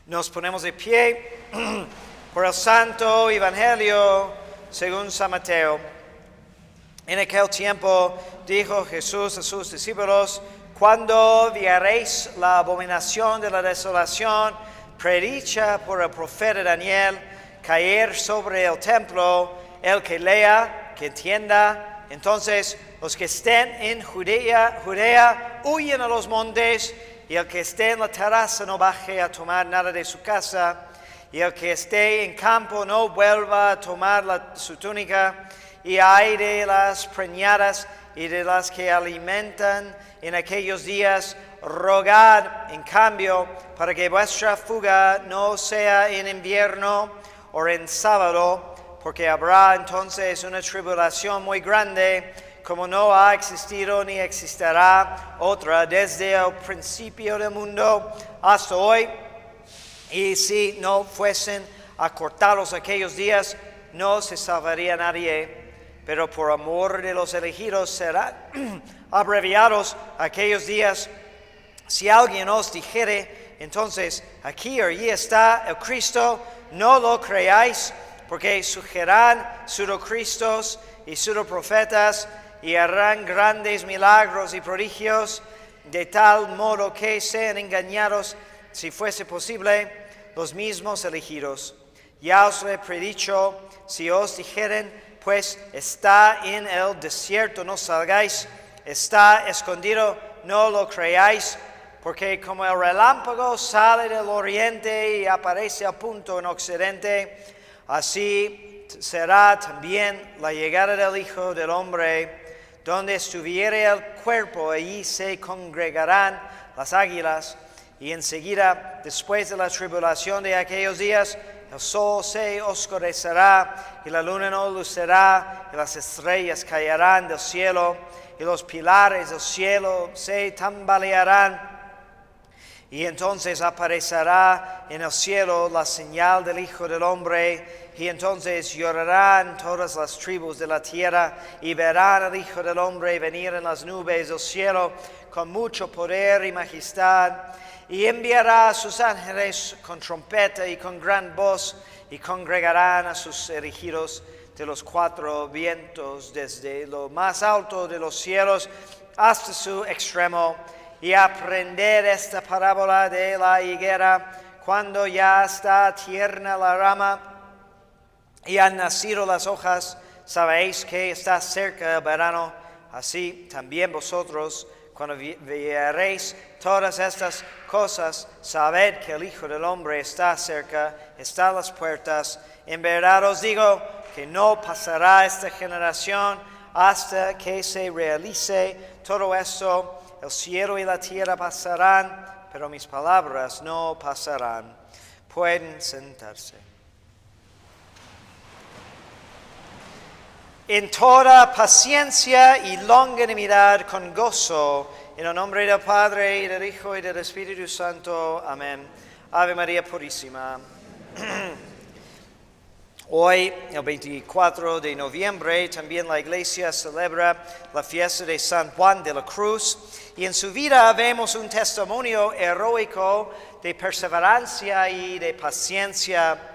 Nos ponemos de pie por el Santo Evangelio según San Mateo. En aquel tiempo dijo Jesús a sus discípulos: cuando viereis la abominación de la desolación, predicha por el profeta Daniel, caer sobre el templo, el que lea, que entienda. Entonces los que estén en Judea huyen a los montes, y el que esté en la terraza no baje a tomar nada de su casa, y el que esté en campo no vuelva a tomar su túnica. Y ay de las preñadas y de las que alimentan en aquellos días. Rogad, en cambio, para que vuestra fuga no sea en invierno o en sábado, porque habrá entonces una tribulación muy grande, como no ha existido ni existirá otra desde el principio del mundo hasta hoy. Y si no fuesen acortados aquellos días, no se salvaría nadie. Pero por amor de los elegidos serán abreviados aquellos días. Si alguien os dijere, entonces aquí o allí está el Cristo, no lo creáis, porque surgirán pseudocristos y pseudoprofetas, y harán grandes milagros y prodigios, de tal modo que sean engañados, si fuese posible, los mismos elegidos. Ya os lo he predicho, si os dijeren, pues está en el desierto, no salgáis, está escondido, no lo creáis, porque como el relámpago sale del oriente y aparece a punto en occidente, así será también la llegada del Hijo del Hombre. Donde estuviere el cuerpo, allí se congregarán las águilas. Y enseguida, después de la tribulación de aquellos días, el sol se oscurecerá, y la luna no lucirá, y las estrellas caerán del cielo, y los pilares del cielo se tambalearán. Y entonces aparecerá en el cielo la señal del Hijo del Hombre, y entonces llorarán todas las tribus de la tierra, y verán al Hijo del Hombre venir en las nubes del cielo con mucho poder y majestad. Y enviará a sus ángeles con trompeta y con gran voz, y congregarán a sus elegidos de los cuatro vientos, desde lo más alto de los cielos hasta su extremo. Y aprended esta parábola de la higuera: cuando ya está tierna la rama y han nacido las hojas, sabéis que está cerca el verano. Así también vosotros, cuando veréis todas estas cosas, sabed que el Hijo del Hombre está cerca, está a las puertas. En verdad os digo que no pasará esta generación hasta que se realice todo esto. El cielo y la tierra pasarán, pero mis palabras no pasarán. Pueden sentarse. En toda paciencia y longanimidad con gozo, en el nombre del Padre, y del Hijo, y del Espíritu Santo. Amén. Ave María Purísima. Hoy, el 24 de noviembre, también la Iglesia celebra la fiesta de San Juan de la Cruz, y en su vida vemos un testimonio heroico de perseverancia y de paciencia.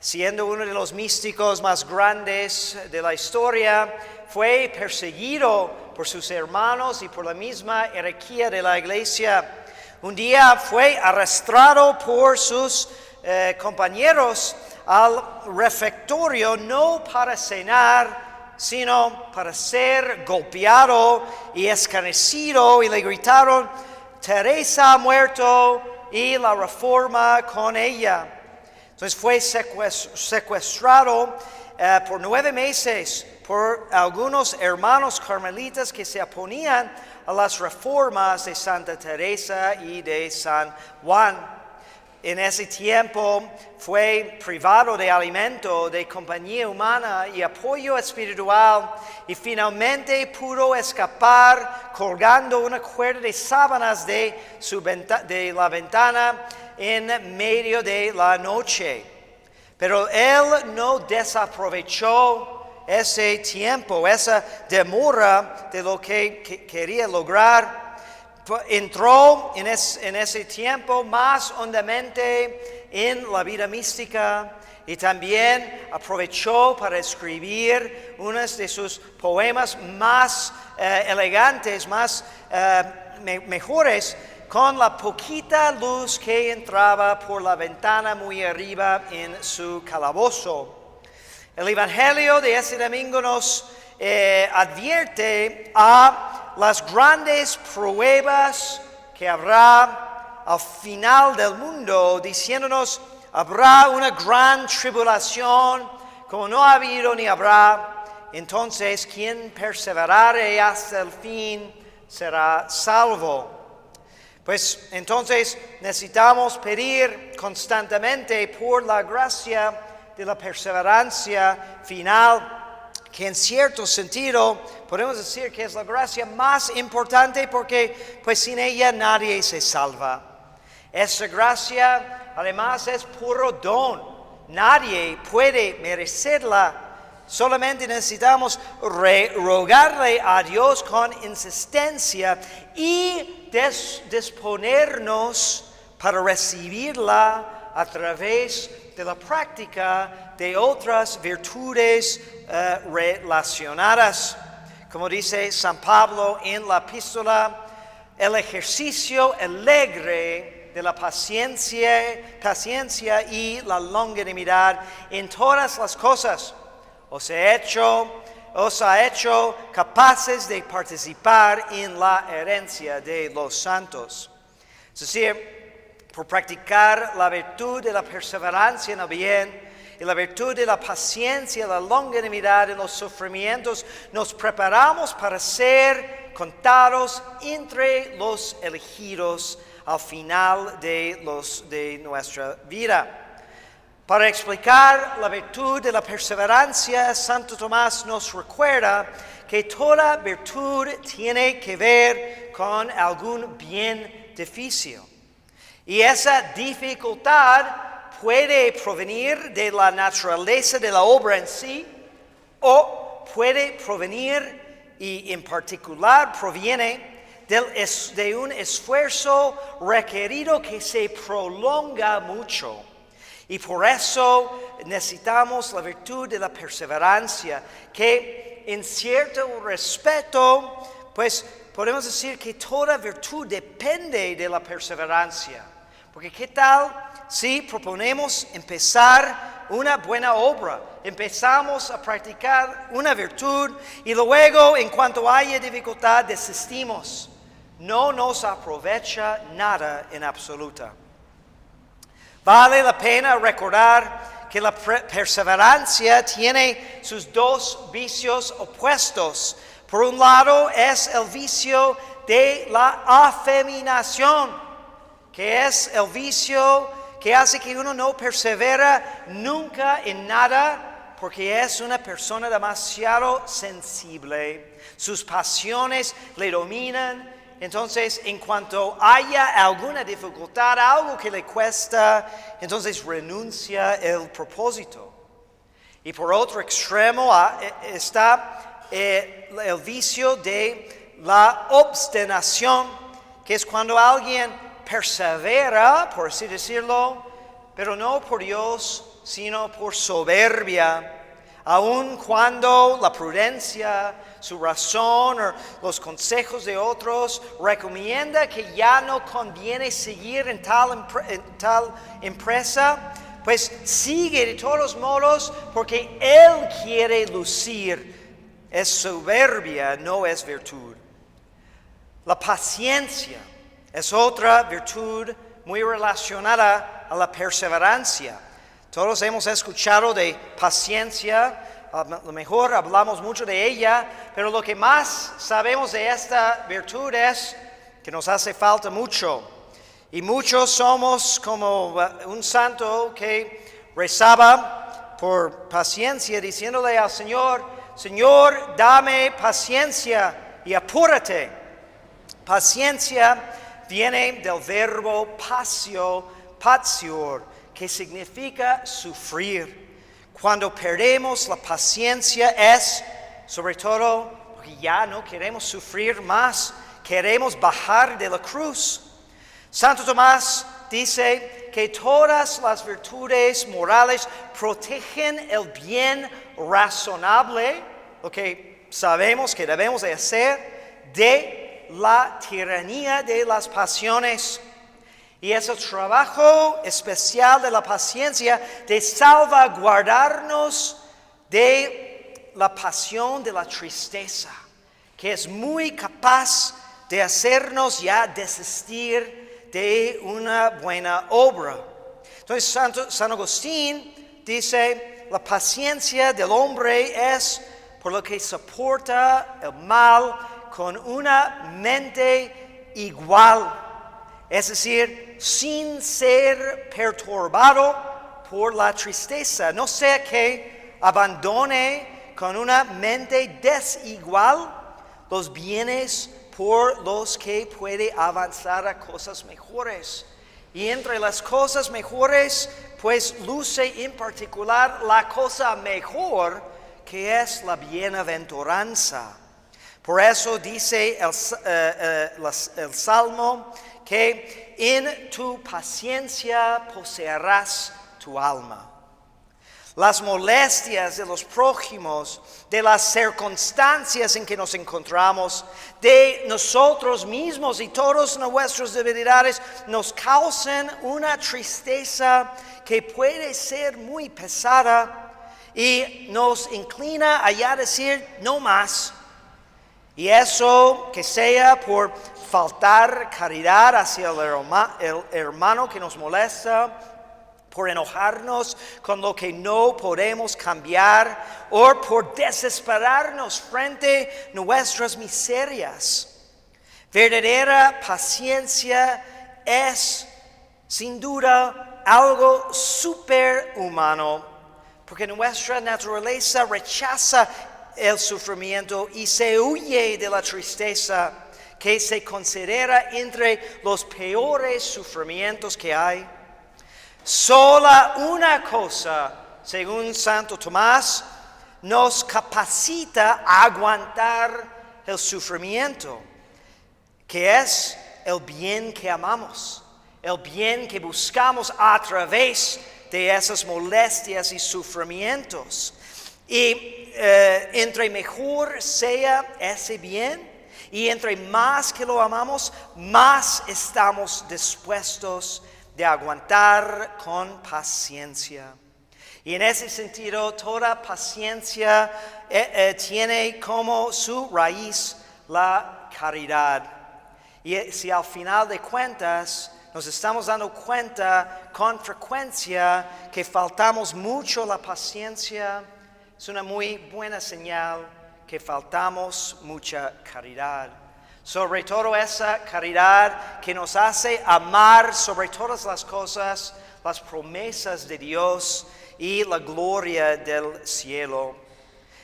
Siendo uno de los místicos más grandes de la historia, fue perseguido por sus hermanos y por la misma jerarquía de la Iglesia. Un día fue arrastrado por sus compañeros al refectorio, no para cenar, sino para ser golpeado y escarnecido, y le gritaron: Teresa ha muerto y la reforma con ella. Entonces fue secuestrado por 9 meses por algunos hermanos carmelitas que se oponían a las reformas de Santa Teresa y de San Juan. En ese tiempo fue privado de alimento, de compañía humana y apoyo espiritual, y finalmente pudo escapar colgando una cuerda de sábanas de la ventana en medio de la noche. Pero él no desaprovechó ese tiempo, esa demora de lo que quería lograr. entró en ese tiempo más hondamente en la vida mística y también aprovechó para escribir unos de sus poemas más elegantes, más mejores, con la poquita luz que entraba por la ventana muy arriba en su calabozo. El Evangelio de este domingo nos advierte a las grandes pruebas que habrá al final del mundo, diciéndonos: habrá una gran tribulación, como no ha habido ni habrá. Entonces, quien perseverare hasta el fin será salvo. Pues entonces necesitamos pedir constantemente por la gracia de la perseverancia final, que en cierto sentido podemos decir que es la gracia más importante, porque pues sin ella nadie se salva. Esta gracia además es puro don, nadie puede merecerla. Solamente necesitamos rogarle a Dios con insistencia y disponernos para recibirla a través de la práctica de otras virtudes relacionadas. Como dice San Pablo en la epístola, el ejercicio alegre de la paciencia y la longanimidad en todas las cosas os ha hecho capaces de participar en la herencia de los santos. Es decir, por practicar la virtud de la perseverancia en el bien y la virtud de la paciencia, la longanimidad en los sufrimientos, nos preparamos para ser contados entre los elegidos al final de nuestra vida. Para explicar la virtud de la perseverancia, Santo Tomás nos recuerda que toda virtud tiene que ver con algún bien difícil. Y esa dificultad puede provenir de la naturaleza de la obra en sí, o puede provenir, y en particular proviene, de un esfuerzo requerido que se prolonga mucho. Y por eso necesitamos la virtud de la perseverancia, que en cierto respeto, pues podemos decir que toda virtud depende de la perseverancia. Porque ¿qué tal si proponemos empezar una buena obra? Empezamos a practicar una virtud y luego, en cuanto haya dificultad, desistimos. No nos aprovecha nada en absoluta. Vale la pena recordar que la perseverancia tiene sus dos vicios opuestos. Por un lado es el vicio de la afeminación, que es el vicio que hace que uno no persevera nunca en nada, porque es una persona demasiado sensible. Sus pasiones le dominan. Entonces, en cuanto haya alguna dificultad, algo que le cuesta, entonces renuncia el propósito. Y por otro extremo está el vicio de la obstinación, que es cuando alguien persevera, por así decirlo, pero no por Dios, sino por soberbia. Aun cuando la prudencia, su razón o los consejos de otros recomienda que ya no conviene seguir en tal empresa, pues sigue de todos modos porque él quiere lucir. Es soberbia, no es virtud. La paciencia es otra virtud muy relacionada a la perseverancia. Todos hemos escuchado de paciencia, a lo mejor hablamos mucho de ella, pero lo que más sabemos de esta virtud es que nos hace falta mucho. Y muchos somos como un santo que rezaba por paciencia, diciéndole al Señor: Señor, dame paciencia y apúrate. Paciencia viene del verbo patior, que significa sufrir. Cuando perdemos la paciencia es, sobre todo, porque ya no queremos sufrir más, queremos bajar de la cruz. Santo Tomás dice que todas las virtudes morales protegen el bien razonable, lo que sabemos que debemos de hacer, de la tiranía de las pasiones. Y es el trabajo especial de la paciencia de salvaguardarnos de la pasión de la tristeza, que es muy capaz de hacernos ya desistir de una buena obra. Entonces San Agustín dice, la paciencia del hombre es por lo que soporta el mal con una mente igual. Es decir, sin ser perturbado por la tristeza. No sea que abandone con una mente desigual los bienes por los que puede avanzar a cosas mejores. Y entre las cosas mejores, pues luce en particular la cosa mejor, que es la bienaventuranza. Por eso dice el Salmo, que en tu paciencia poseerás tu alma. Las molestias de los prójimos, de las circunstancias en que nos encontramos, de nosotros mismos y todas nuestras debilidades, nos causan una tristeza que puede ser muy pesada y nos inclina a ya decir no más. Y eso que sea por faltar caridad hacia el hermano que nos molesta, por enojarnos con lo que no podemos cambiar, o por desesperarnos frente a nuestras miserias. Verdadera paciencia es, sin duda, algo superhumano, porque nuestra naturaleza rechaza el sufrimiento y se huye de la tristeza, que se considera entre los peores sufrimientos que hay. Sola una cosa, según Santo Tomás, nos capacita a aguantar el sufrimiento, que es el bien que amamos, el bien que buscamos a través de esas molestias y sufrimientos. Y entre mejor sea ese bien, y entre más que lo amamos, más estamos dispuestos de aguantar con paciencia. Y en ese sentido, toda paciencia tiene como su raíz la caridad. Y si al final de cuentas nos estamos dando cuenta con frecuencia que faltamos mucho la paciencia, es una muy buena señal que faltamos mucha caridad. Sobre todo esa caridad que nos hace amar sobre todas las cosas las promesas de Dios y la gloria del cielo.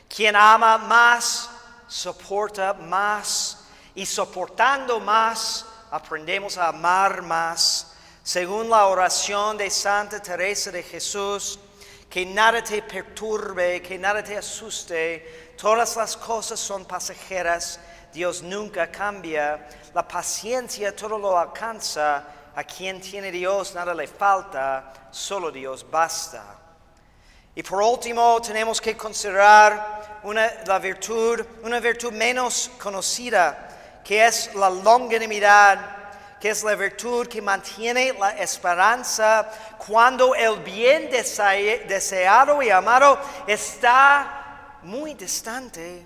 Quien ama más, soporta más, y soportando más, aprendemos a amar más. Según la oración de Santa Teresa de Jesús, que nada te perturbe, que nada te asuste, todas las cosas son pasajeras, Dios nunca cambia, la paciencia todo lo alcanza, a quien tiene Dios nada le falta, solo Dios basta. Y por último tenemos que considerar una virtud menos conocida, que es la longanimidad, que es la virtud que mantiene la esperanza cuando el bien deseado y amado está muy distante.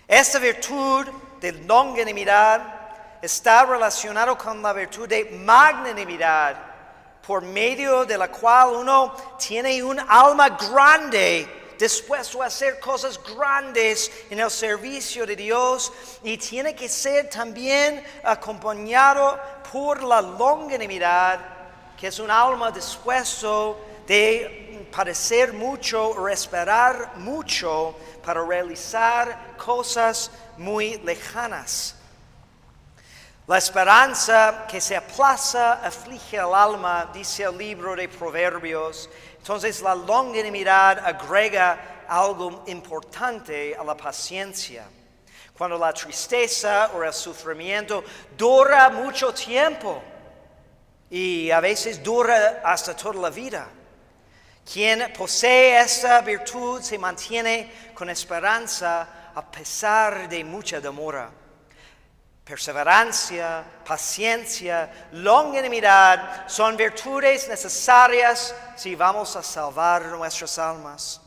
Esta virtud de longanimidad está relacionada con la virtud de magnanimidad, por medio de la cual uno tiene un alma grande, dispuesto a hacer cosas grandes en el servicio de Dios, y tiene que ser también acompañado por la longanimidad, que es un alma dispuesto de padecer mucho, esperar mucho para realizar cosas muy lejanas. La esperanza que se aplaza aflige al alma, dice el libro de Proverbios. Entonces la longanimidad agrega algo importante a la paciencia. cuando la tristeza o el sufrimiento dura mucho tiempo y a veces dura hasta toda la vida. Quien posee esta virtud se mantiene con esperanza a pesar de mucha demora. Perseverancia, paciencia, longanimidad son virtudes necesarias si vamos a salvar nuestras almas.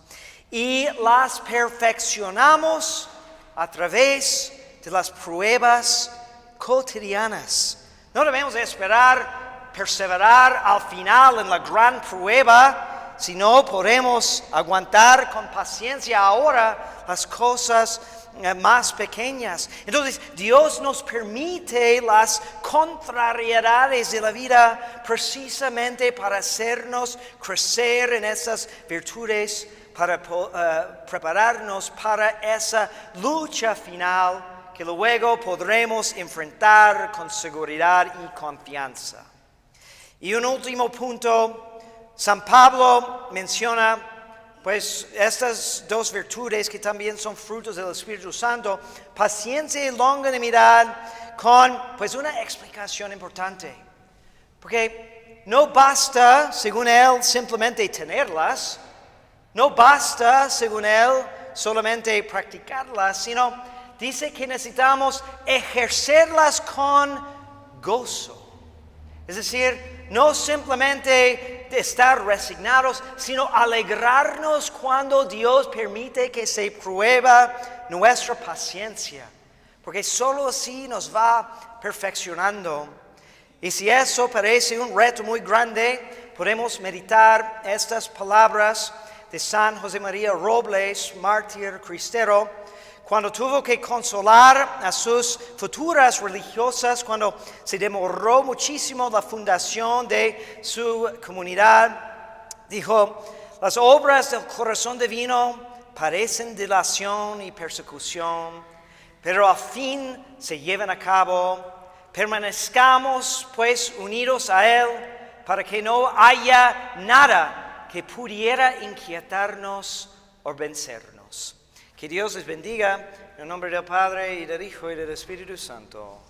Y las perfeccionamos a través de las pruebas cotidianas. No debemos esperar perseverar al final en la gran prueba, sino podemos aguantar con paciencia ahora las cosas más pequeñas. Entonces, Dios nos permite las contrariedades de la vida precisamente para hacernos crecer en esas virtudes, para prepararnos para esa lucha final que luego podremos enfrentar con seguridad y confianza. Y un último punto, San Pablo menciona pues estas dos virtudes que también son frutos del Espíritu Santo, paciencia y longanimidad, con pues una explicación importante. Porque no basta, según él, simplemente tenerlas, no basta, según él, solamente practicarlas, sino dice que necesitamos ejercerlas con gozo. Es decir, no simplemente estar resignados, sino alegrarnos cuando Dios permite que se prueba nuestra paciencia, porque solo así nos va perfeccionando. Y si eso parece un reto muy grande, podemos meditar estas palabras de San José María Robles, mártir cristero, cuando tuvo que consolar a sus futuras religiosas, cuando se demoró muchísimo la fundación de su comunidad, dijo: las obras del corazón divino parecen dilación y persecución, pero al fin se llevan a cabo. Permanezcamos pues unidos a Él, para que no haya nada que pudiera inquietarnos o vencernos. Que Dios les bendiga, en el nombre del Padre, y del Hijo, y del Espíritu Santo.